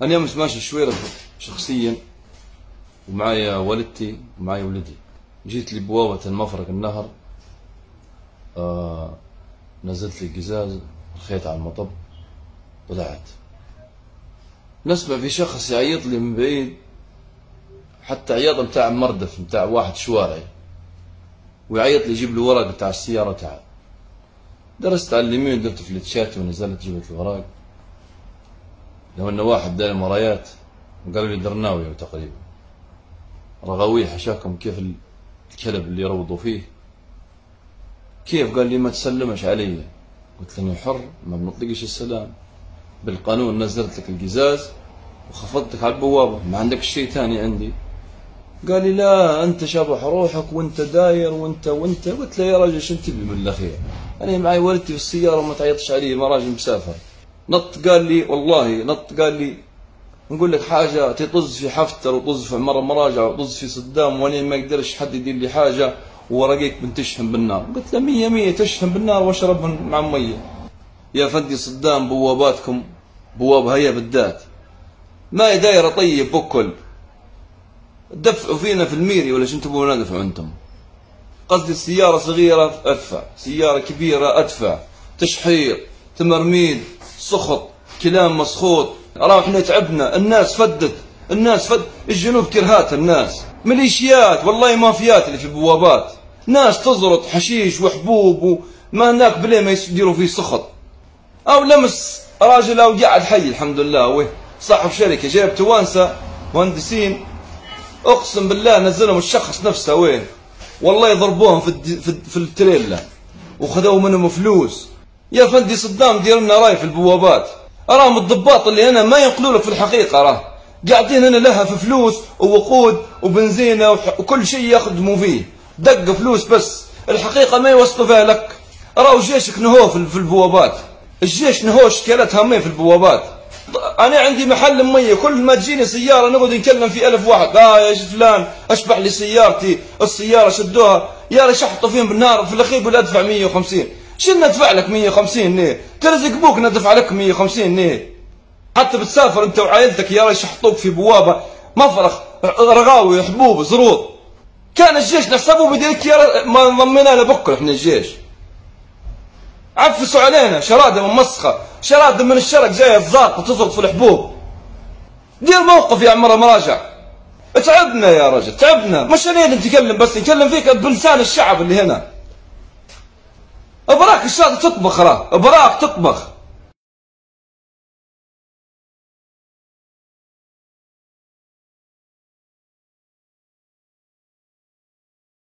أنا أمس ماشي الشويرة شخصيا ومعايا والدتي ومعايا ولدي، جيت لي بوابة مفرق النهر، نزلت لي القزاز، رخيت على المطب، طلعت نسمع في شخص يعيط لي من بعيد، حتى عياط بتاع مردف بتاع واحد شوارعي، ويعيط لي يجيب له ورق بتاع السيارة تعال. درست على اليمين، درت فلتشاتي ونزلت جبت الورق، لو انه واحد داير مرايات وقال لي درناوي تقريبا رغويه حشاكم كيف الكلب اللي يروضوا فيه كيف، قال لي ما تسلمش علي، قلت له حر ما بنطلقش السلام، بالقانون نزلت لك القزاز وخفضتك على البوابه، ما عندك شيء ثاني عندي. قال لي لا انت شابح روحك وانت داير وانت. قلت له يا راجل شو تبي من الاخير؟ انا معي والدتي في السياره وما تعيطش علي، ما راجل مسافر. نط قال لي والله نط قال لي نقول لك حاجه تطز في حفتر وطز في عمر مراجع وطز في صدام، وانا ما يقدرش حد يدير لي حاجه ورقيك بنتشحن بالنار. قلت له 100 تشحن بالنار واشرب مع ميه. يا فندي صدام بواباتكم بوابه هي بالذات ما دايره طيب بكل دفعوا فينا في الميري ولا شو تبون ندفعوا انتم؟ قصدي السياره صغيره ادفع، سياره كبيره ادفع، تشحير، تمرميد، سخط، كلام مسخوط. راه احنا تعبنا، الناس فدت، الجنوب كرهات الناس، ميليشيات والله مافيات اللي في البوابات، ناس تزرط حشيش وحبوب وما هناك بلي ما يديروا فيه سخط. او لمس راجل او قاعد حي الحمد لله، ويه صاحب شركه جايب توانسه مهندسين، اقسم بالله نزلهم الشخص نفسه وين، والله يضربوهم في التريلا وخذوا منهم فلوس. يا فندي صدام دير لنا راي في البوابات، اراهم الضباط اللي هنا ما ينقلوا لك في الحقيقه، راه قاعدين هنا لها في فلوس ووقود وبنزينه وكل شيء يخدموا فيه، دق فلوس بس، الحقيقه ما يوصلوا فيها لك. راهو جيشك نهوه في البوابات، الجيش نهوه شكالات هميه في البوابات. انا عندي محل ميه، كل ما تجيني سياره نقعد نكلم في 1000 واحد، يا فلان اشبح لي سيارتي، السياره شدوها، يا ريت شحطوا فيهم بالنار، في الاخير يقول ادفع 150. شنو ندفع لك 150 ليه؟ ترزق بوك ندفع لك 150 ليه؟ حتى بتسافر انت وعائلتك يا ريت يحطوك في بوابه مفرخ رغاوي حبوب زروط. كان الجيش نحسبه بديك يا ما ضمينا له بكره احنا الجيش. عفسوا علينا شراده من مسخه، شراده من الشرق جايه الزاق وتزرط في الحبوب. دير موقف يا عمر مراجع. تعبنا يا رجل تعبنا، مش انا نتكلم بس نتكلم فيك بلسان الشعب اللي هنا. ابراك الشاطئ تطبخ، راه ابراك تطبخ.